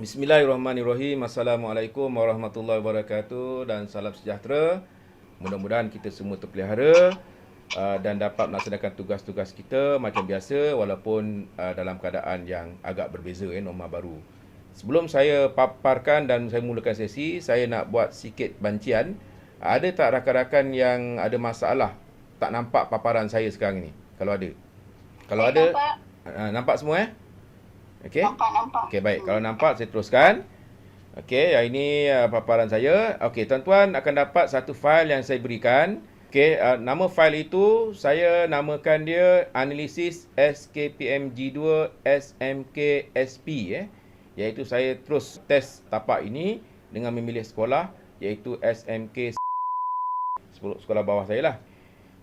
Bismillahirrahmanirrahim. Assalamualaikum warahmatullahi wabarakatuh dan salam sejahtera. Mudah-mudahan kita semua terpelihara dan dapat melaksanakan tugas-tugas kita macam biasa walaupun dalam keadaan yang agak berbeza, norma baru. Sebelum saya paparkan dan saya mulakan sesi, saya nak buat sikit bancian. Ada tak rakan-rakan yang ada masalah tak nampak paparan saya sekarang ni? Kalau ada. Kalau ada, nampak semua Okey. Nampak. Okey, baik. Kalau nampak saya teruskan. Okey, yang ini paparan saya. Okey, tuan-tuan akan dapat satu fail yang saya berikan. Okey, nama fail itu saya namakan dia Analisis SKPMG2 SMKSP iaitu saya terus test tapak ini dengan memilih sekolah iaitu SMK sekolah bawah saya lah.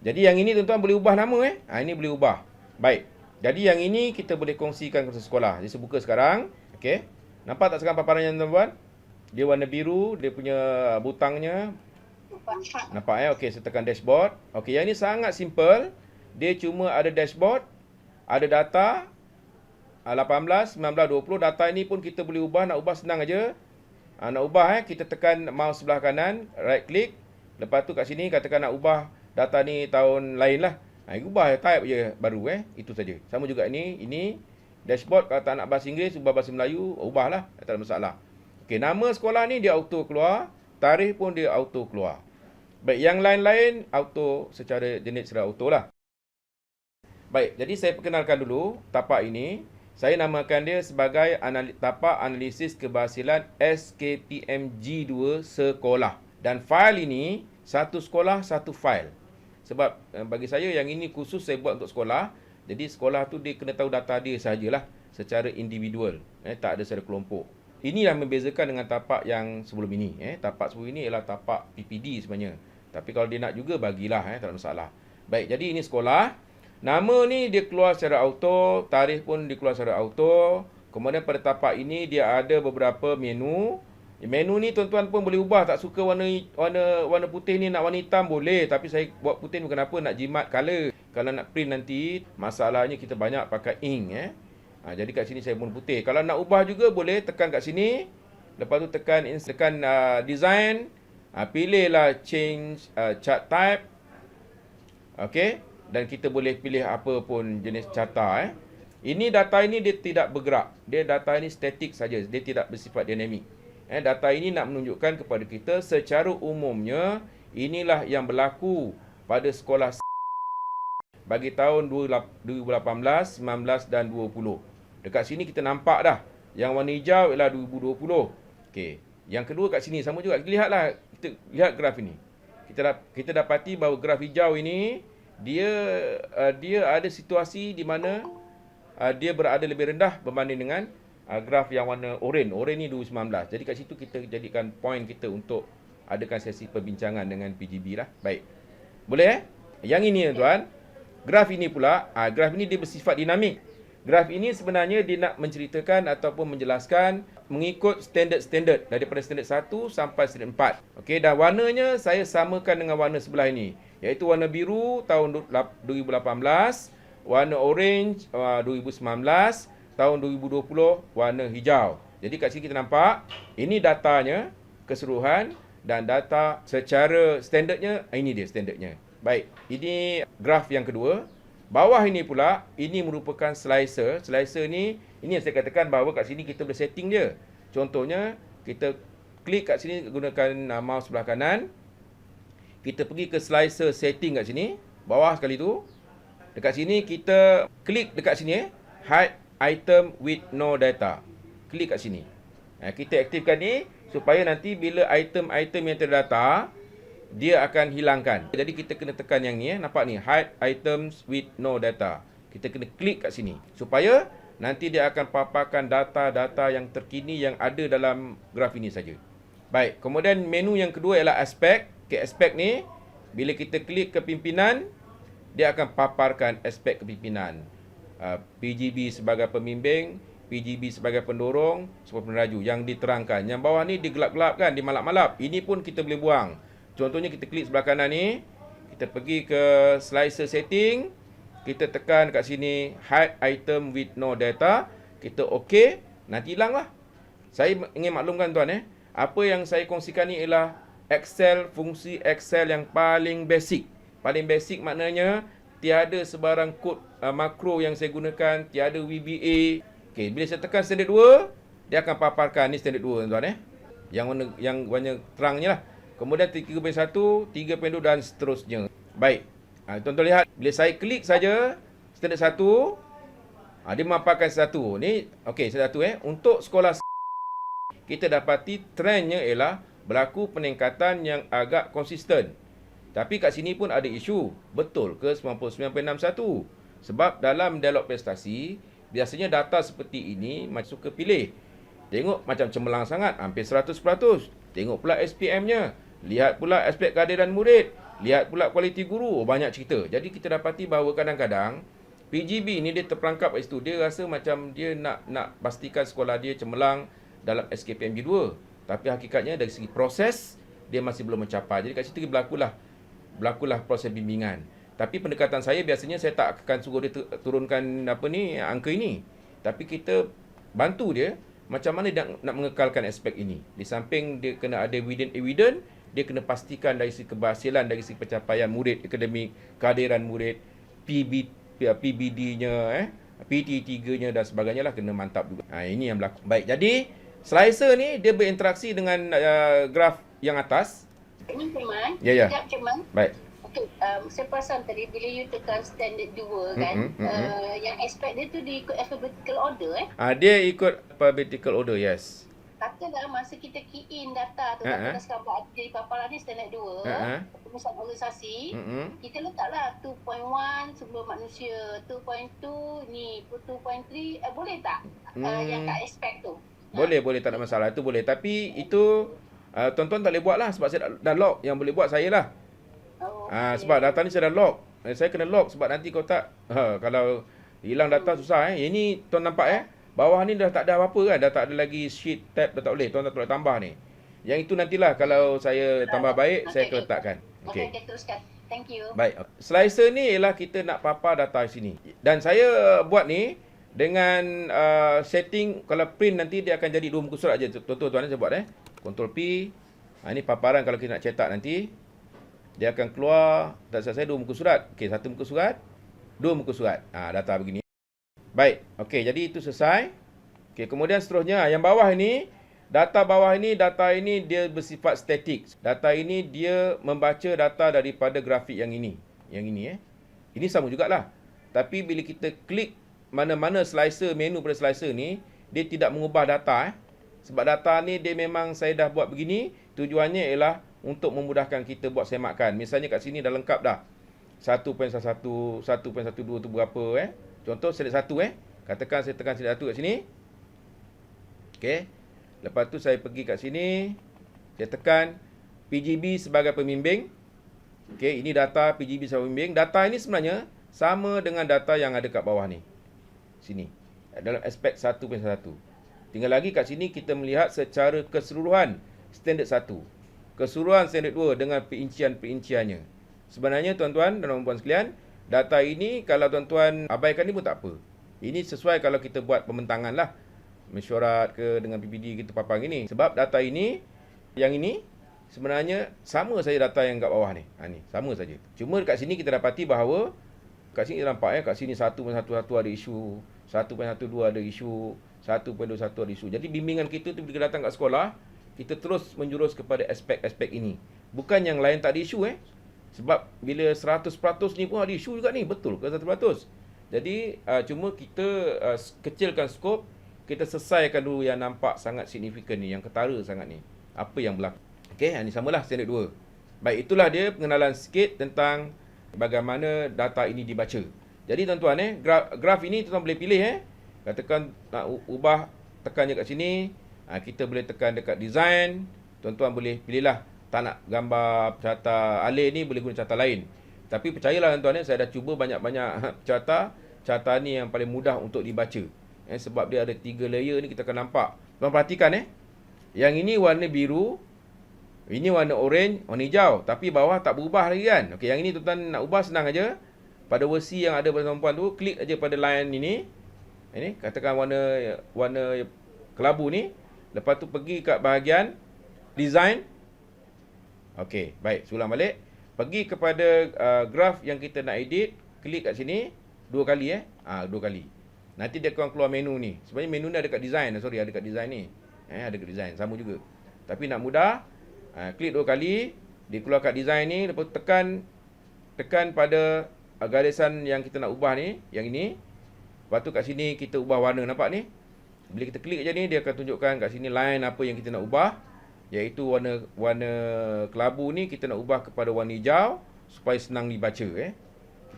Jadi yang ini tuan-tuan boleh ubah nama ini boleh ubah. Baik. Jadi yang ini kita boleh kongsikan ke sekolah. Jadi saya buka sekarang. Okey. Nampak tak sekarang paparannya tuan-tuan? Dia warna biru, dia punya butangnya. Nampak Okey, saya tekan dashboard. Okey, yang ini sangat simple. Dia cuma ada dashboard, ada data 18, 19, 20. Data ini pun kita boleh ubah, nak ubah senang aja. Nak ubah kita tekan mouse sebelah kanan, right click. Lepas tu kat sini katakan nak ubah data ni tahun lain lah. Ubah type je baru itu saja. Sama juga ini dashboard kalau tak nak bahasa Inggeris, ubah bahasa Melayu, ubahlah, tak ada masalah. Okey, nama sekolah ni dia auto keluar, tarikh pun dia auto keluar. Baik, yang lain-lain auto secara jenis secara auto lah. Baik, jadi saya perkenalkan dulu tapak ini. Saya namakan dia sebagai tapak analisis keberhasilan SKPMG2 sekolah. Dan fail ini satu sekolah satu fail. Sebab bagi saya yang ini khusus saya buat untuk sekolah. Jadi sekolah tu dia kena tahu data dia sajalah secara individual, tak ada secara kelompok. Inilah membezakan dengan tapak yang sebelum ini. Tapak sebelum ini ialah tapak PPD sebenarnya. Tapi kalau dia nak juga bagilah, tak ada masalah. Baik, jadi ini sekolah. Nama ni dia keluar secara auto, tarikh pun dia keluar secara auto. Kemudian pada tapak ini dia ada beberapa menu. Menu ni tuan-tuan pun boleh ubah. Tak suka warna putih ni nak warna hitam boleh. Tapi saya buat putih ni kenapa? Nak jimat color. Kalau nak print nanti, masalahnya kita banyak pakai ink. Jadi kat sini saya pun putih. Kalau nak ubah juga boleh tekan kat sini. Lepas tu tekan design. Pilihlah change chart type. Okey. Dan kita boleh pilih apa pun jenis carta. Ini data ini dia tidak bergerak. Dia data ini statik saja. Dia tidak bersifat dinamik. Data ini nak menunjukkan kepada kita secara umumnya inilah yang berlaku pada sekolah bagi tahun 2018, 19 dan 20. Dekat sini kita nampak dah. Yang warna hijau ialah 2020. Okey. Yang kedua kat sini sama juga. Lihatlah, kita lihat graf ini. Kita dapati bahawa graf hijau ini dia ada situasi di mana dia berada lebih rendah berbanding dengan graf yang warna oranye. Oranye ni 2019. Jadi kat situ kita jadikan point kita untuk adakan sesi perbincangan dengan PGB lah. Baik. Boleh Yang ini tuan. Graf ini pula, graf ini dia bersifat dinamik. Graf ini sebenarnya dia nak menceritakan ataupun menjelaskan mengikut standard daripada standard 1 sampai standard 4. Okey, dan warnanya saya samakan dengan warna sebelah ini, iaitu warna biru tahun 2018, warna orange 2019, tahun 2020 warna hijau. Jadi kat sini kita nampak ini datanya keseluruhan dan data secara standardnya, ini dia standardnya. Baik, ini graf yang kedua. Bawah ini pula, ini merupakan slicer. Slicer ni, ini yang saya katakan bahawa kat sini kita boleh setting dia. Contohnya, kita klik kat sini gunakan mouse sebelah kanan. Kita pergi ke slicer setting kat sini, bawah sekali tu. Dekat sini kita klik dekat sini hide item with no data. Klik kat sini. Kita aktifkan ni supaya nanti bila item-item yang terdata dia akan hilangkan. Jadi kita kena tekan yang ni nampak ni hide items with no data. Kita kena klik kat sini supaya nanti dia akan paparkan data-data yang terkini yang ada dalam graf ini saja. Baik, kemudian menu yang kedua ialah aspek. Aspek ni bila kita klik ke pimpinan dia akan paparkan aspek kepimpinan. PGB sebagai pembimbing, PGB sebagai pendorong, sebagai peneraju yang diterangkan. Yang bawah ni digelap-gelapkan, dimalap-malap. Ini pun kita boleh buang. Contohnya kita klik sebelah kanan ni, kita pergi ke slicer setting, kita tekan kat sini hide item with no data, kita OK, nanti hilanglah. Saya ingin maklumkan tuan apa yang saya kongsikan ni ialah Excel, fungsi Excel yang paling basic. Paling basic maknanya tiada sebarang kod makro yang saya gunakan, tiada VBA. Okey, bila saya tekan standard 2, dia akan paparkan ni standard 2 tuan Yang warna terangnya lah. Kemudian 3.1, 3.2 dan seterusnya. Baik. Tuan-tuan lihat, bila saya klik saja standard 1, dia memaparkan satu. Ni okey, satu untuk sekolah kita dapati trendnya ialah berlaku peningkatan yang agak konsisten. Tapi kat sini pun ada isu. Betul ke 99.61? Sebab dalam dialog prestasi, biasanya data seperti ini macam suka pilih. Tengok macam cemerlang sangat, hampir 100%. Tengok pula SPM-nya. Lihat pula aspek kehadiran murid. Lihat pula kualiti guru. Banyak cerita. Jadi kita dapati bahawa kadang-kadang PGB ni dia terperangkap kat situ. Dia rasa macam dia nak pastikan sekolah dia cemerlang dalam SKPMG 2. Tapi hakikatnya dari segi proses, dia masih belum mencapai. Jadi kat situ berlakulah proses bimbingan. Tapi pendekatan saya biasanya saya tak akan suruh dia turunkan angka ini. Tapi kita bantu dia macam mana dia nak mengekalkan aspek ini. Di samping dia kena ada evidence, dia kena pastikan dari segi keberhasilan, dari segi pencapaian murid akademik, kehadiran murid, PBD-nya, PT3-nya dan sebagainya lah kena mantap juga. Ini yang berlaku. Baik, jadi slicer ni dia berinteraksi dengan graf yang atas. Teman-teman, ya. sekejap Ceman. Baik. Okay, saya perasan tadi bila you tekan standard 2 kan, yang aspek dia tu dia ikut alphabetical order Dia ikut alphabetical order, yes. Katalah masa kita key in data tu, katalah sekarang jadi paparan ni standard 2, perumusan organisasi, kita letaklah 2.1 sumber manusia, 2.2 ni, 2.3, boleh tak yang kat aspek tu? Boleh, tak ada masalah. Itu boleh. Tapi itu tuan-tuan tak boleh buat lah sebab saya dah log. Yang boleh buat saya lah. Sebab data ni saya dah log. Saya kena log sebab nanti kau tak kalau hilang data susah Ini tuan nampak bawah ni dah tak ada apa-apa kan. Dah tak ada lagi sheet tab, dah tak boleh. Tuan tak boleh tambah ni. Yang itu nantilah kalau saya tambah baik, saya akan letakkan. Okey, teruskan. Thank you. Baik. Slicer ni ialah kita nak papar data di sini. Dan saya buat ni dengan setting, kalau print nanti dia akan jadi 2 muka surat je. Tuan-tuan saya buat Ctrl P. Ini paparan kalau kita nak cetak nanti. Dia akan keluar, tak selesai 2 muka surat. Okey, 1 muka surat, 2 muka surat. Data begini. Baik. Okey, jadi itu selesai. Okey, kemudian seterusnya yang bawah ini, data ini dia bersifat statik. Data ini dia membaca data daripada grafik yang ini. Yang ini Ini sama jugalah. Tapi bila kita klik mana-mana slicer, menu pada slicer ni, dia tidak mengubah data Sebab data ni dia memang saya dah buat begini, tujuannya ialah untuk memudahkan kita buat semakan. Misalnya kat sini dah lengkap dah. 1.11, 1.12 tu berapa Contoh slide 1 Katakan saya tekan slide 1 kat sini. Okey. Lepas tu saya pergi kat sini, saya tekan PGB sebagai pembimbing. Okey, ini data PGB sebagai pembimbing. Data ini sebenarnya sama dengan data yang ada kat bawah ni. Sini. Dalam aspek 1.1. Tinggal lagi kat sini kita melihat secara keseluruhan standard 1. Keseluruhan standard 2 dengan perincian-perinciannya. Sebenarnya tuan-tuan dan puan-puan sekalian, data ini kalau tuan-tuan abaikan ni pun tak apa. Ini sesuai kalau kita buat pembentangan lah. Mesyuarat ke dengan PPD kita papang ini. Sebab data ini, yang ini sebenarnya sama saja data yang kat bawah ni. Ni sama saja. Cuma kat sini kita dapati bahawa kat sini kita nampak kat sini 1.11 ada isu, 1.12 ada isu, 1.21 ada isu. Jadi bimbingan kita tu bila datang kat sekolah, kita terus menjurus kepada aspek-aspek ini. Bukan yang lain tak ada isu Sebab bila 100% ni pun ada isu juga ni. Betul ke 100%? Jadi cuma kita kecilkan skop, kita selesaikan dulu yang nampak sangat signifikan ni, yang ketara sangat ni. Apa yang berlaku. Okey, ini samalah standard 2. Baik, itulah dia pengenalan sikit tentang bagaimana data ini dibaca. Jadi tuan-tuan graf ini tuan-tuan boleh pilih Katakan nak ubah, tekan je kat sini. Kita boleh tekan dekat design. Tuan-tuan boleh pilihlah. Tak nak gambar carta alih ni, boleh guna carta lain. Tapi percayalah tuan-tuan saya dah cuba banyak-banyak carta. Carta ni yang paling mudah untuk dibaca. Sebab dia ada 3 layer ni kita akan nampak. Tuan perhatikan Yang ini warna biru. Ini warna orange, warna hijau. Tapi bawah tak berubah lagi kan. Okey, yang ini tuan-tuan nak ubah senang aja. Pada versi yang ada pada tuan-tuan tu, klik aja pada line ini. Ini katakan warna kelabu ni. Lepas tu pergi kat bahagian design. Okey, baik, ulang balik. Pergi kepada graf yang kita nak edit, klik kat sini 2 kali 2 kali. Nanti dia akan keluar menu ni. Sebenarnya menu ni ada kat design, ada kat design ni. Ada kat design, sama juga. Tapi nak mudah, klik 2 kali, dia keluar kat design ni, lepas tekan pada garisan yang kita nak ubah ni, yang ini. Lepas tu kat sini kita ubah warna, nampak ni? Bila kita klik je ni, dia akan tunjukkan kat sini line apa yang kita nak ubah, iaitu warna kelabu ni kita nak ubah kepada warna hijau supaya senang dibaca.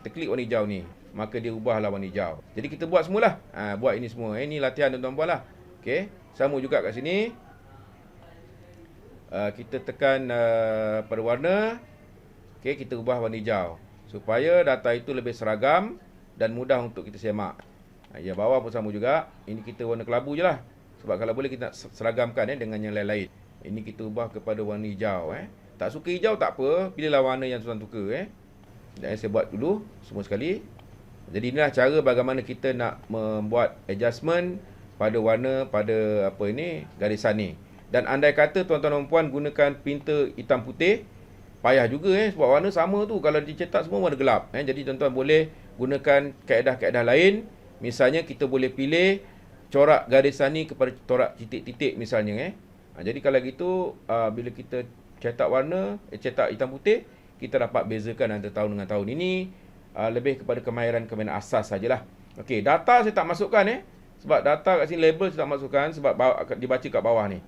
Kita klik warna hijau ni, maka dia ubahlah warna hijau. Jadi kita buat semualah. Buat ini semua. Ini latihan tuan-tuan buatlah. Okey, sama juga kat sini. Kita tekan pada warna. Okey, kita ubah warna hijau supaya data itu lebih seragam dan mudah untuk kita semak. Yang bawah pun sama juga. Ini kita warna kelabu je lah. Sebab kalau boleh kita nak seragamkan dengan yang lain-lain. Ini kita ubah kepada warna hijau. Tak suka hijau tak apa, pilihlah warna yang tuan suka. Dan saya buat dulu semua sekali. Jadi inilah cara bagaimana kita nak membuat adjustment pada warna, pada garisan ni. Dan andai kata tuan-tuan dan puan gunakan printer hitam putih, payah juga sebab warna sama tu. Kalau dicetak semua warna gelap. Jadi tuan-tuan boleh gunakan kaedah-kaedah lain. Misalnya kita boleh pilih corak garisan ni kepada corak titik-titik misalnya. Jadi kalau gitu bila kita cetak warna, cetak hitam putih, kita dapat bezakan antara tahun dengan tahun. Ini lebih kepada kemahiran asas sajalah. Okey, data saya tak masukkan sebab data kat sini label saya tak masukkan sebab dibaca kat bawah ni.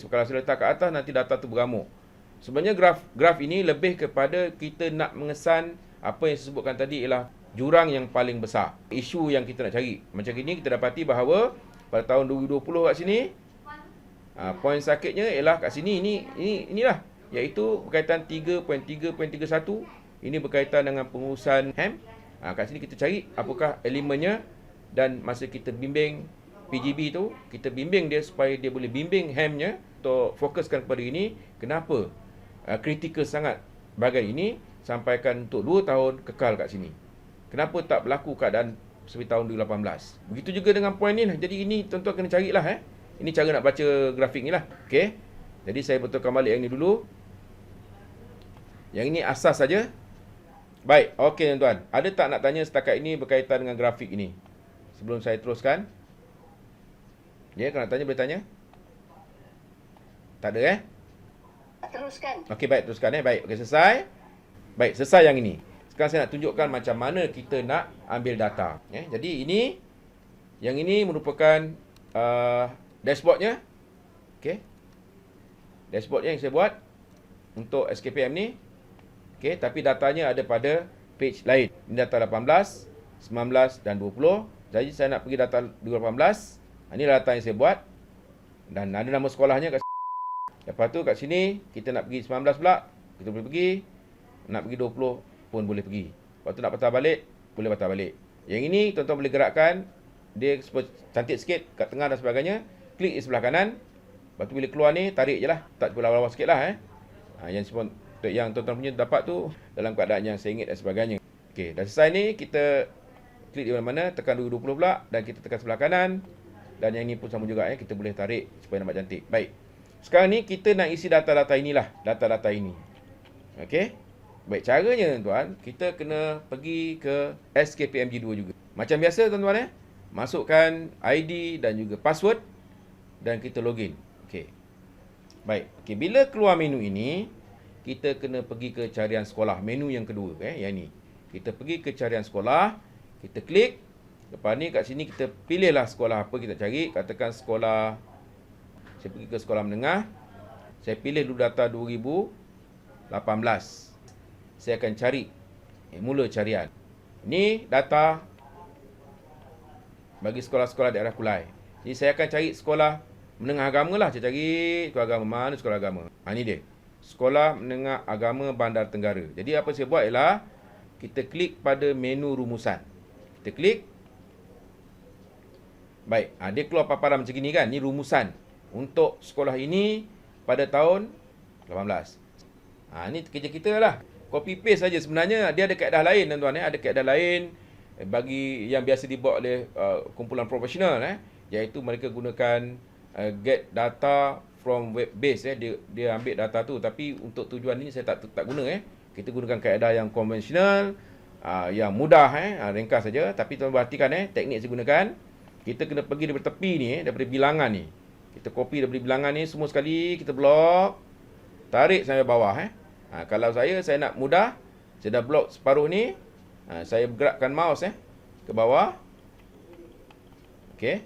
So kalau saya letak kat atas nanti data tu bergamuk. Sebenarnya graf ini lebih kepada kita nak mengesan apa yang saya sebutkan tadi ialah jurang yang paling besar. Isu yang kita nak cari. Macam ini kita dapati bahawa pada tahun 2020 kat sini poin sakitnya ialah kat sini inilah, iaitu berkaitan 3.3.31. Ini berkaitan dengan pengurusan HAM. Kat sini kita cari apakah elemennya, dan masa kita bimbing PGB tu, kita bimbing dia supaya dia boleh bimbing HAM-nya untuk fokuskan kepada ini. Kenapa kritikal sangat bahagian ini sampaikan untuk 2 tahun kekal kat sini. Kenapa tak berlaku keadaan seperti tahun 2018? Begitu juga dengan poin ni. Jadi ini tuan-tuan kena carilah. Ini cara nak baca grafik ni lah. Okey. Jadi saya betulkan balik yang ni dulu. Yang ini asas saja. Baik, okey tuan-tuan. Ada tak nak tanya setakat ini berkaitan dengan grafik ini? Sebelum saya teruskan. Kalau nak tanya boleh tanya. Tak ada Teruskan. Okey, baik, teruskan Baik, okey, selesai. Baik, selesai yang ini. Sekarang saya nak tunjukkan macam mana kita nak ambil data. Jadi yang ini merupakan dashboardnya. Okey. Dashboardnya yang saya buat untuk SKPM ni. Okey, tapi datanya ada pada page lain. Ini data 18, 19 dan 20. Jadi saya nak pergi data 2018. Ini data yang saya buat. Dan ada nama sekolahnya kat sini. Lepas tu kat sini kita nak pergi 19 pula, kita boleh pergi. Nak pergi 20 pun boleh pergi. Lepas tu nak patah balik, boleh patah balik. Yang ini tuan-tuan boleh gerakkan. Dia cantik sikit kat tengah dan sebagainya. Klik di sebelah kanan. Lepas tu bila keluar ni, tarik je lah. Tak cuba lawa-lawa sikit lah. Yang tuan-tuan punya dapat tu dalam keadaan yang sengit dan sebagainya. Okey, dah selesai ni, kita klik di mana-mana, tekan 20 pula dan kita tekan sebelah kanan. Dan yang ni pun sama juga kita boleh tarik supaya nampak cantik. Baik. Sekarang ni kita nak isi data-data inilah, data-data ini. Okey. Baik, caranya tuan-tuan, kita kena pergi ke SKPMG2 juga. Macam biasa tuan-tuan masukkan ID dan juga password dan kita login. Okey. Baik. Okey, bila keluar menu ini, kita kena pergi ke carian sekolah, menu yang kedua yang ni. Kita pergi ke carian sekolah, kita klik. Lepas ni kat sini kita pilihlah sekolah apa kita cari. Katakan sekolah, saya pergi ke sekolah menengah. Saya pilih dulu data 2018. Saya akan cari mula carian. Ini data bagi sekolah-sekolah daerah Kulai. Jadi saya akan cari sekolah menengah agama lah. Saya cari sekolah agama. Mana sekolah agama? Ini dia. Sekolah Menengah Agama Bandar Tenggara. Jadi apa saya buat ialah kita klik pada menu rumusan. Kita klik. Baik, dia keluar paparan macam ni kan. Ini rumusan untuk sekolah ini pada tahun 18. Ini kerja kita lah. Copy paste saja. Sebenarnya dia ada kaedah lain tuan-tuan. Ada kaedah lain bagi yang biasa dibuat oleh kumpulan profesional. Iaitu mereka gunakan get data from web base dia ambil data tu, tapi untuk tujuan ini saya tak guna Kita gunakan kaedah yang konvensional, yang mudah ringkas saja, tapi tuan perhatikan teknik saya gunakan. Kita kena pergi daripada tepi ni, daripada bilangan ni. Kita copy daripada bilangan ni semua sekali, kita blok, tarik sampai bawah Kalau saya nak mudah, saya dah blok separuh ni, saya bergerakkan mouse ke bawah. Okey.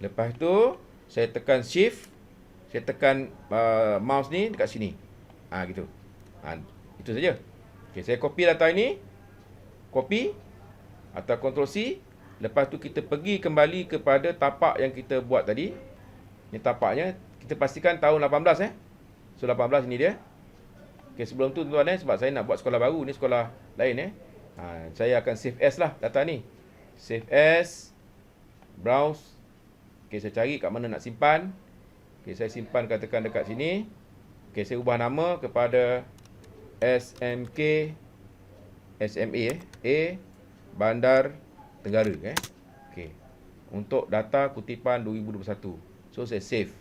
Lepas tu saya tekan shift, saya tekan mouse ni dekat sini. Gitu. Itu saja. Okey, saya copy data ini. Copy atau Ctrl C. Lepas tu kita pergi kembali kepada tapak yang kita buat tadi. Ni tapaknya, kita pastikan tahun 18 So 18 ini dia. Okey, sebelum tu tuan sebab saya nak buat sekolah baru, ni sekolah lain saya akan save as lah data ni. Save as, browse. Okey, saya cari kat mana nak simpan. Okey, saya simpan katakan dekat sini. Okey, saya ubah nama kepada SMK SMA A Bandar Tenggara Okey. Untuk data kutipan 2021. So saya save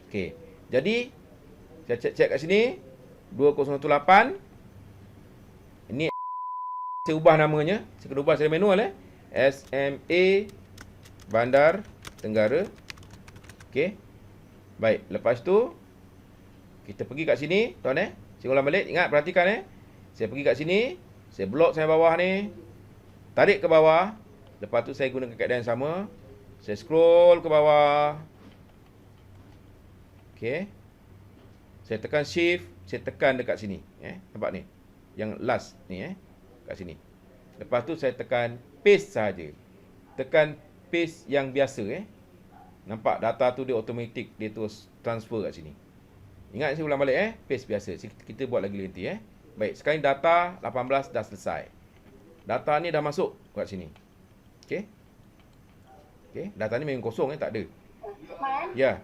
Okey. Jadi saya cek kat sini 2018. Ini saya ubah namanya. Saya kena ubah secara manual SMA Bandar Tenggara. Okey. Baik, lepas tu kita pergi kat sini, tuan Saya ulang balik, ingat perhatikan Saya pergi kat sini, saya blok sampai bawah ni. Tarik ke bawah. Lepas tu saya gunakan kaedah yang sama. Saya scroll ke bawah. Okey. Saya tekan shift, saya tekan dekat sini, nampak ni. Yang last ni kat sini. Lepas tu saya tekan paste saja. Tekan paste yang biasa Nampak data tu dia automatic, dia terus transfer kat sini. Ingat saya ulang balik paste biasa. Kita buat lagi nanti Baik, sekarang data 18 dah selesai. Data ni dah masuk kat sini. Okey. Okey, data ni memang kosong tak ada. Man, Ya.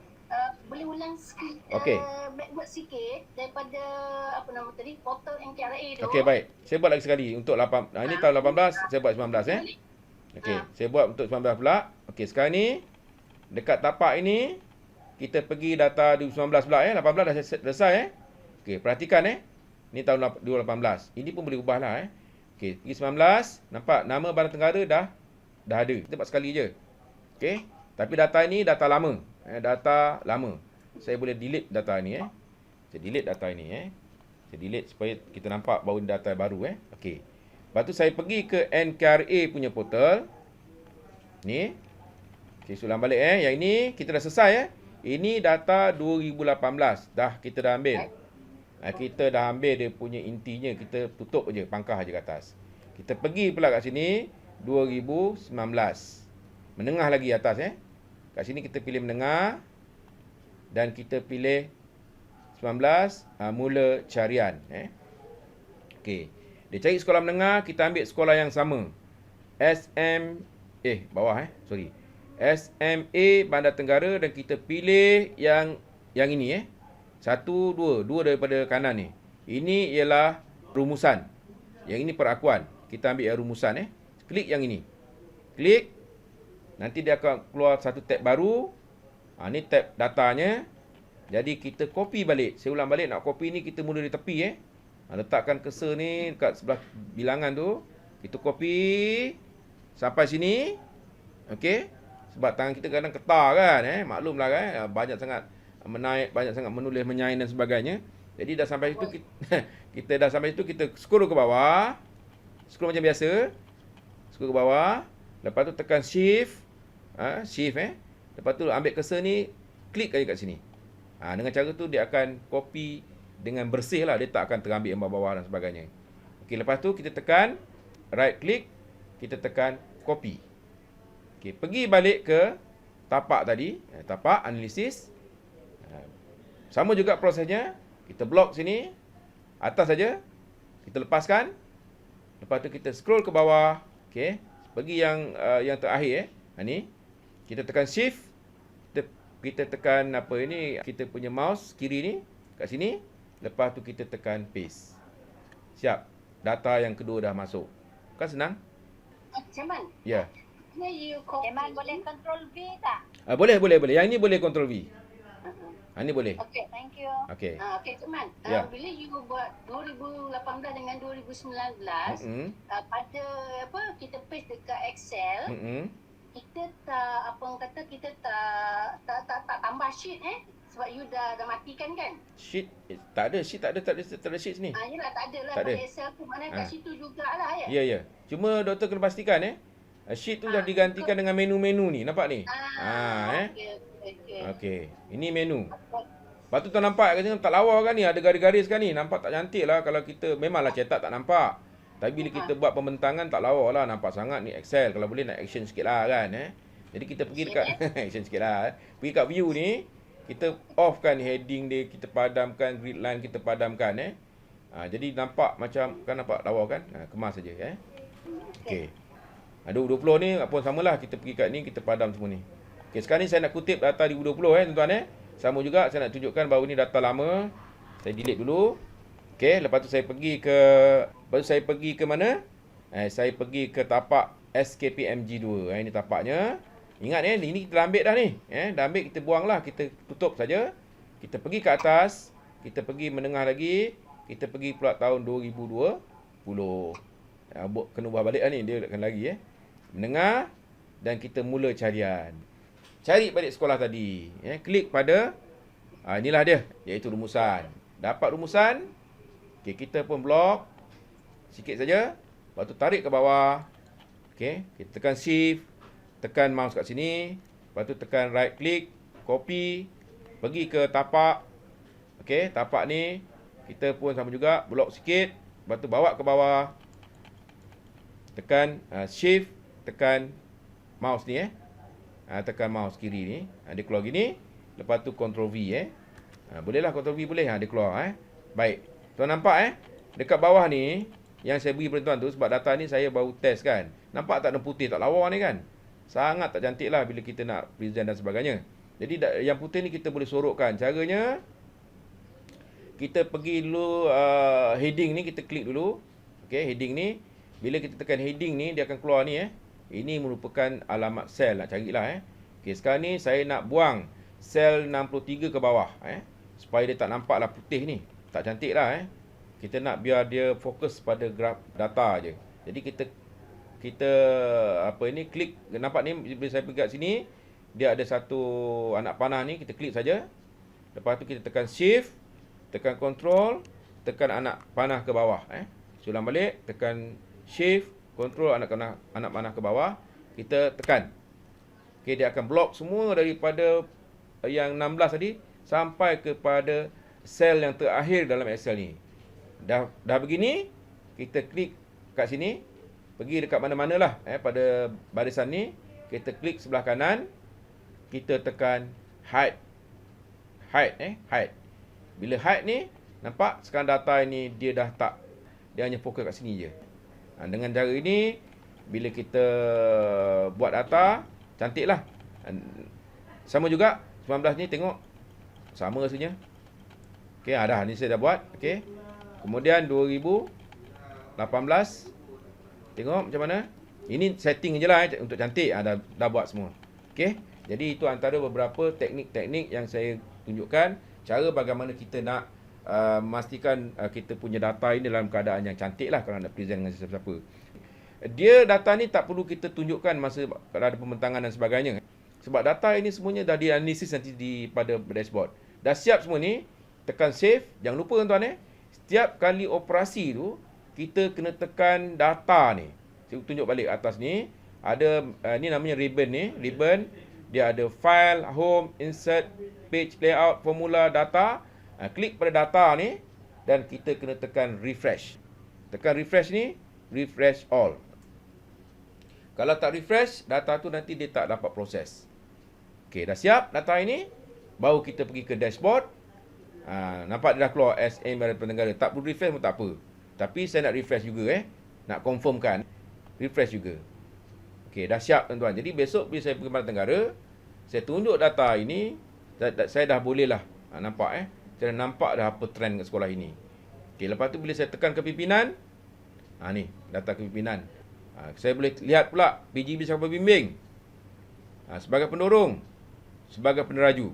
Boleh ulang sikit, Okey. backward sikit daripada apa nama tadi, portal NKRA tu. Okey, baik. Saya buat lagi sekali untuk ini tahun 18, saya buat 19 Okey, saya buat untuk 19 pula. Okey, sekarang ni dekat tapak ini kita pergi data 2019 pula 18 dah selesai Okey, perhatikan ni tahun 2018. Ini pun boleh ubahlah Okey, pergi 19, nampak nama Bandar Tenggara dah ada. Kita buat sekali je. Okey, tapi data ini data lama. Data lama. Saya boleh delete data ni Saya delete data ini Saya delete supaya kita nampak bahawa data baru Okey. Lepas tu saya pergi ke NKRA punya portal. Ni. Okey, ulang balik Yang ini kita dah selesai Ini data 2018. Kita dah ambil. Kita dah ambil dia punya intinya. Kita tutup je, pangkah je ke atas. Kita pergi pula kat sini 2019. Menengah lagi atas Kat sini kita pilih menengah dan kita pilih 19 mula carian Okey. Dia cari sekolah menengah, kita ambil sekolah yang sama. Bawah sorry. SMA Bandar Tenggara dan kita pilih yang ini 1 2 daripada kanan ni. Ini ialah rumusan. Yang ini perakuan. Kita ambil yang rumusan Klik yang ini. Klik. Nanti dia akan keluar satu tab baru. Ni tab datanya. Jadi kita copy balik. Saya ulang balik, nak copy ni kita mula di tepi letakkan cursor ni dekat sebelah bilangan tu. Kita copy sampai sini. Okey. Sebab tangan kita kadang ketar kan maklumlah banyak sangat menaik, banyak sangat menulis, menyain dan sebagainya. Jadi dah sampai situ kita dah sampai situ, kita scroll ke bawah. Scroll macam biasa. Scroll ke bawah. Lepas tu tekan shift. Shift Lepas tu ambil cursor ni, klik aja kat sini. Dengan cara tu dia akan copy dengan bersih lah. Dia tak akan terambil yang bawah dan sebagainya. Okey, lepas tu kita tekan right click, kita tekan copy. Okey, pergi balik ke tapak tadi, tapak analisis. Sama juga prosesnya. Kita blok sini, atas saja. Kita lepaskan. Lepas tu kita scroll ke bawah. Okey, pergi yang terakhir ni. Kita tekan shift. Kita tekan kita punya mouse kiri ni kat sini. Lepas tu kita tekan paste. Siap. Data yang kedua dah masuk. Kan senang? Macam mana? Ya. Bila you copy. Eman boleh control V tak? Boleh. Yang ini boleh control V. Ini boleh. Okey. Thank you. Okey. Okey, Cik Man. Ya. Bila you buat 2018 dengan 2019, pada kita paste dekat Excel, kita tak kita tak tambah sheet sebab you dah matikan kan? Sheet tak ada sheet sini. Yalah tak ada lah. Tak ada. Pada Excel tu mana kat situ jugalah ya. Ya. Cuma doktor kena pastikan sheet tu dah digantikan dengan menu-menu ni. Nampak ni? Okey. Ini menu. Lepas tu tak nampak kan, tak lawa kan ni, ada garis-garis kan ni. Nampak tak cantik lah kalau kita, memanglah cetak tak nampak. Tapi bila kita buat pembentangan tak lawa lah, nampak sangat ni Excel. Kalau boleh nak action sikit lah kan. Jadi kita pergi dekat, action sikit lah. Pergi kat view ni, kita off kan heading dia, kita padamkan, grid line kita padamkan jadi nampak macam, kan nampak lawa kan. Kemas saja Okey. 2020 ni pun samalah, kita pergi kat ni, kita padam semua ni. Okey, sekarang ni saya nak kutip data 2020 tuan-tuan Sama juga saya nak tunjukkan bahawa ni data lama. Saya delete dulu. Okey, lepas tu saya pergi ke mana? Saya pergi ke tapak SKPMG2. Ini tapaknya. Ingat ini kita dah ambil dah ni. Dah ambil, kita buang lah, kita tutup saja. Kita pergi ke atas, kita pergi menengah lagi, kita pergi pula tahun 2020. Kena ubah balik lah ni, dia akan lagi menengah, dan kita mula carian. Cari balik sekolah tadi. Klik pada inilah dia, iaitu rumusan. Dapat rumusan. Okey, kita pun blok sikit saja. Lepas tu tarik ke bawah. Okey, kita tekan shift, tekan mouse kat sini. Lepas tu tekan right click, copy, pergi ke tapak. Okey, tapak ni kita pun sama juga, blok sikit. Lepas tu bawa ke bawah. Tekan shift, tekan mouse ni tekan mouse kiri ni, dia keluar gini. Lepas tu control V bolehlah control V boleh, dia keluar Baik. Tuan nampak dekat bawah ni yang saya beri pada tuan tu, sebab data ni saya baru test kan. Nampak tak ada putih, tak lawa ni kan? Sangat tak cantik lah bila kita nak present dan sebagainya. Jadi yang putih ni kita boleh sorokkan. Caranya, kita pergi dulu heading ni, kita klik dulu. Okey, heading ni, bila kita tekan heading ni, dia akan keluar ni Ini merupakan alamat sel, nak carilah Okey, sekarang ni saya nak buang sel 63 ke bawah supaya dia tak nampak lah putih ni. Tak cantik lah Kita nak biar dia fokus pada graf data je. Jadi kita klik, nampak ni bila saya pergi kat sini, dia ada satu anak panah ni, kita klik saja. Lepas tu kita tekan shift, tekan control, tekan anak panah ke bawah Ulang balik, tekan shift, control anak panah ke bawah, kita tekan. Okey, dia akan block semua daripada yang 16 tadi sampai kepada sel yang terakhir dalam Excel ni. Dah begini, kita klik kat sini, pergi dekat mana-manalah pada barisan ni, kita klik sebelah kanan, kita tekan hide. Bila hide ni, nampak sekarang data ini dia dah tak, dia hanya fokus kat sini je. Dengan cara ini, bila kita buat data, cantiklah. Sama juga 19 ni, tengok sama rasanya. Okey, dah ni saya dah buat. Okey. Kemudian 2018, tengok macam mana. Ini setting je lah untuk cantik. Dah buat semua. Okey. Jadi itu antara beberapa teknik-teknik yang saya tunjukkan, cara bagaimana kita nak memastikan kita punya data ini dalam keadaan yang cantik lah kalau nak present dengan siapa-siapa. Data ni tak perlu kita tunjukkan masa ada pembentangan dan sebagainya. Sebab data ini semuanya dah dianalisis nanti pada dashboard. Dah siap semua ni, tekan save. Jangan lupa tuan-tuan setiap kali operasi tu, kita kena tekan data ni. Saya tunjuk balik atas ni. Ada, ni namanya ribbon ni. Ribbon, dia ada file, home, insert, page, layout, formula, data. Klik pada data ni dan kita kena tekan refresh. Tekan refresh ni, refresh all. Kalau tak refresh, data tu nanti dia tak dapat proses. Okey, dah siap data ini, baru kita pergi ke dashboard. Nampak dia dah keluar SA Medan Pendenggara. Tak perlu refresh pun tak apa. Tapi saya nak refresh juga nak confirmkan. Refresh juga. Okey, dah siap tuan-tuan. Jadi besok bila saya pergi Medan Tenggara, saya tunjuk data ini, saya dah boleh lah nampak saya dah nampak dah apa trend kat sekolah ini. Okey, lepas tu bila saya tekan kepimpinan, ni data kepimpinan. Saya boleh lihat pula PGB siapa bimbing. Sebagai pendorong, sebagai peneraju.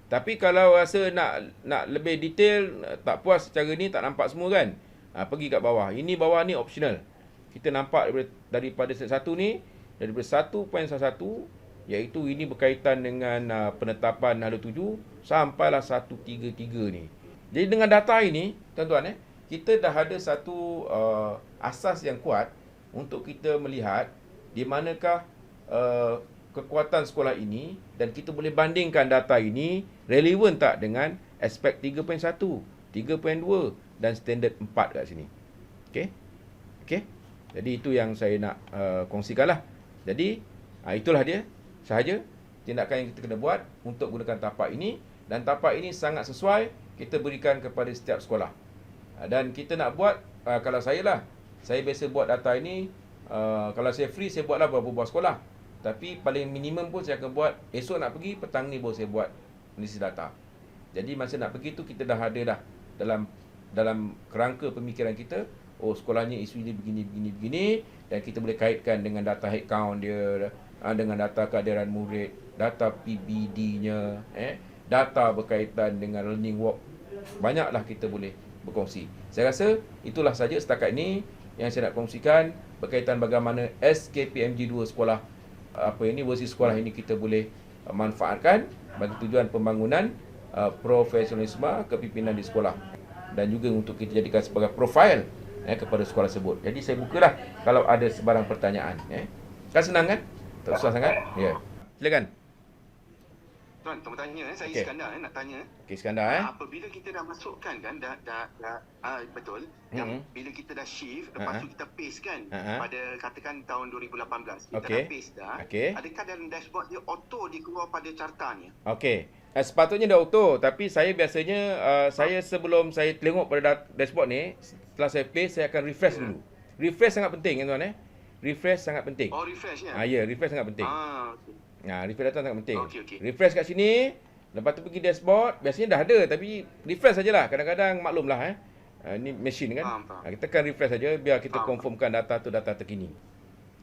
Tapi kalau rasa nak lebih detail, tak puas secara ni, tak nampak semua kan, pergi kat bawah. Ini bawah ni optional. Kita nampak daripada set 1 ni, daripada 1.11, iaitu ini berkaitan dengan penetapan hala tuju sampailah 133 ni. Jadi dengan data ini, tuan-tuan, kita dah ada satu asas yang kuat untuk kita melihat di manakah kekuatan sekolah ini, dan kita boleh bandingkan data ini relevan tak dengan aspek 3.1, 3.2 dan standard 4 kat sini. Okey. Jadi itu yang saya nak kongsikanlah. Jadi itulah dia sahaja tindakan yang kita kena buat untuk gunakan tapak ini, dan tapak ini sangat sesuai kita berikan kepada setiap sekolah. Dan kita nak buat, kalau saya biasa buat data ini, kalau saya free saya buatlah beberapa buah sekolah. Tapi paling minimum pun saya akan buat, esok nak pergi, petang ni baru saya buat analisis data. Jadi masa nak pergi tu kita dah ada dalam kerangka pemikiran kita, sekolahnya isu dia begini, dan kita boleh kaitkan dengan data head count dia, dengan data kehadiran murid, data PBD-nya, data berkaitan dengan learning walk. Banyaklah kita boleh berkongsi. Saya rasa itulah saja setakat ini yang saya nak kongsikan berkaitan bagaimana SKPMG 2 sekolah versi sekolah ini kita boleh manfaatkan bagi tujuan pembangunan profesionalisme kepimpinan di sekolah, dan juga untuk kita jadikan sebagai profil kepada sekolah tersebut. Jadi saya bukalah kalau ada sebarang pertanyaan. Kan senang kan? Tak susah sangat? Ya. Silakan. Tuan bertanya, saya Iskandar nak tanya. Okey, Iskandar apabila kita dah masukkan kan, betul, yang bila kita dah shift, lepas tu kita paste kan, pada katakan tahun 2018, kita dah paste dah. Adakah dalam dashboard dia auto dikeluar pada cartanya? Okey. Sepatutnya dah auto, tapi saya biasanya sebelum saya tengok pada dashboard ni, setelah saya paste, saya akan refresh dulu. Refresh sangat penting tuan. Refresh sangat penting. Refresh ya? Ya, refresh sangat penting. Okay. Refresh data sangat penting. Okay. Refresh kat sini, lepas tu pergi dashboard, biasanya dah ada, tapi refresh sajalah. Kadang-kadang maklumlah ni mesin kan. Kita akan refresh saja biar kita confirmkan data tu data terkini.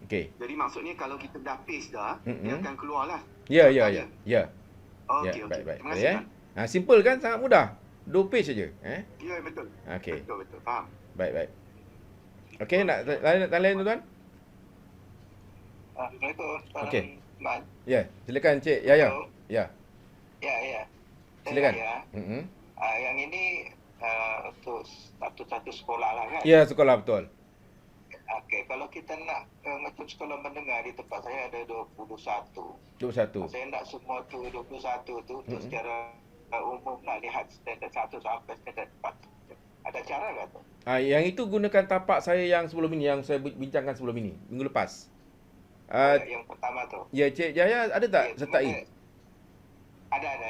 Okey. Jadi maksudnya kalau kita dah paste dah, dia akan keluarlah. Ya. Okey. Baik. Terima kasih. Simple kan, sangat mudah. 2 page saja. Ya, betul. Okey. Betul. Faham. Baik. Okey, nak lain tuan? Assalamualaikum. Okey. Ya, silakan Cik Yahya. Ya. Ya. Silakan. Yang ini untuk satu sekolah lah kan? Ya, sekolah betul. Okey, kalau kita nak macam sekolah menengah di tempat saya ada 21. 21. Saya nak semua tu 21 tu untuk secara umum nak lihat standard 1 sampai standard 4. Ada cara tak tu? Yang itu gunakan tapak saya yang sebelum ini, yang saya bincangkan sebelum ini, minggu lepas. Yang pertama tu. Ya, Cik Yahya ada tak sertai?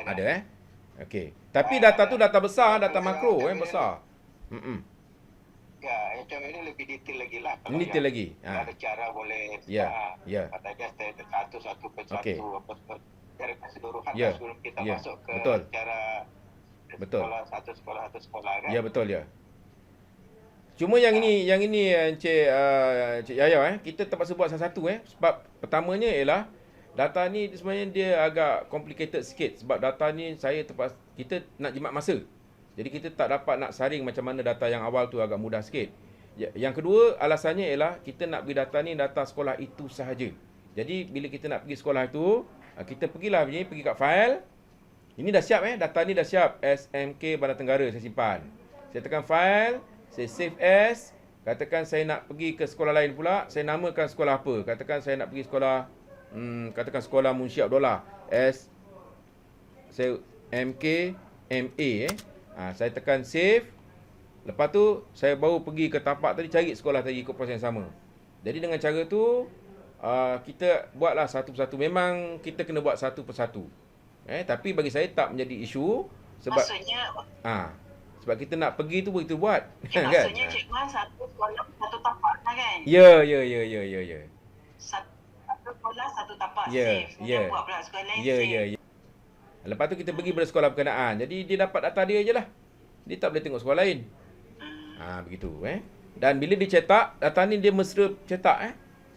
Ada. Okey. Tapi data tu data besar, data makro besar. Ya, macam ini lebih detail lagi lah. Ini detail lagi. Ada cara boleh. Ya. Katanya standard 1 Okey. Cara keseluruhan Ya. sebelum kita Ya. masuk ke Betul. cara Betul. satu sekolah kan. Ya, betul ya. Cuma yang ini Cik Yahya kita terpaksa buat satu-satu sebab pertamanya ialah data ni sebenarnya dia agak complicated sikit, sebab data ni kita nak jimat masa. Jadi kita tak dapat nak saring macam mana data yang awal tu, agak mudah sikit. Yang kedua alasannya ialah kita nak bagi data ni data sekolah itu sahaja. Jadi bila kita nak pergi sekolah itu, kita pergi kat file. Ini dah siap data ni dah siap, SMK Bandar Tenggara saya simpan. Saya tekan file, saya save as. Katakan saya nak pergi ke sekolah lain pula, saya namakan sekolah apa? Katakan saya nak pergi sekolah sekolah Munshi Abdullah. Saya MK MA saya tekan save. Lepas tu saya baru pergi ke tapak tadi, cari sekolah tadi ikut proses yang sama. Jadi dengan cara tu kita buatlah satu persatu. Memang kita kena buat satu persatu. Tapi bagi saya tak menjadi isu sebab sebab kita nak pergi tu begitu buat. Maksudnya Cik Man satu sekolah satu tapak lah kan? Ya. Satu sekolah satu tapak Ya. save. Buat pula sekolah lain save. Ya. Lepas tu kita pergi pada sekolah berkenaan. Jadi dia dapat data dia je lah. Dia tak boleh tengok sekolah lain. Begitu Dan bila dicetak, data ni dia mesra cetak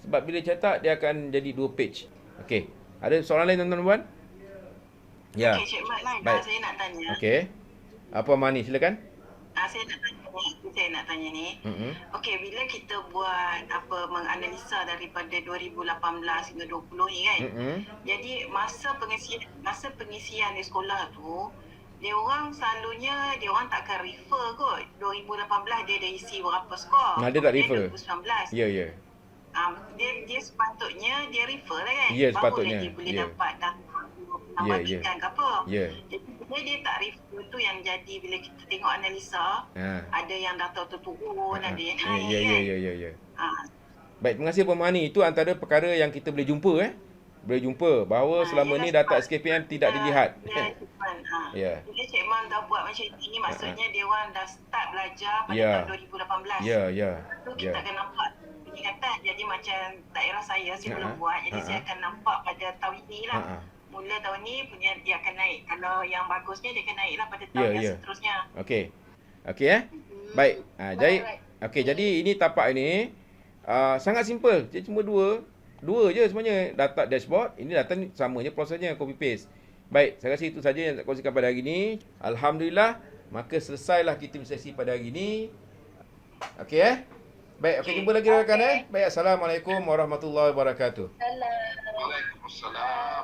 Sebab bila cetak, dia akan jadi 2 page. Okey. Ada soalan lain tuan-tuan dan puan? Ya. Okey, Cik Mat, Baik. saya nak tanya. Okey. Apa Mani, silakan. Saya nak tanya ni. Okey, bila kita buat menganalisa daripada 2018 hingga 20 ni kan. Jadi masa pengisian di sekolah tu, dia orang selalunya dia orang takkan refer kot. 2018 dia ada isi berapa skor. Dia tak refer. 2019. Ya. Dia sepatutnya dia refer lah kan. Ya, sepatutnya. Baru dia boleh dapat data matikan ke apa. Jadi bila dia tak refer tu yang jadi bila kita tengok analisa, ada yang data tu turun, ada yang naik Ya. Baik, terima kasih Puan Mani. Itu antara perkara yang kita boleh jumpa Boleh jumpa bahawa selama ni data SKPM tidak dilihat. Ya. Bila Cik Mam dah buat macam ni, maksudnya dia orang dah start belajar pada tahun 2018. Ya. Tu kita akan nampak peningkatan. Jadi macam daerah saya sebelum buat, jadi saya akan nampak pada tahun ini lah. Mula tahun ni punya dia akan naik. Kalau yang bagusnya dia akan naik lah pada tahun yang seterusnya. Okey. Baik. Jadi ini tapak ini sangat simple. Dia cuma dua je sebenarnya. Data dashboard. Ini data ni sama je prosesnya, copy paste. Baik, saya rasa itu saja yang nak kongsikan pada hari ini. Alhamdulillah, maka selesailah kita sesi pada hari ini. Okey Baik, jumpa lagi rakan Baik, assalamualaikum warahmatullahi wabarakatuh. Waalaikumsalam.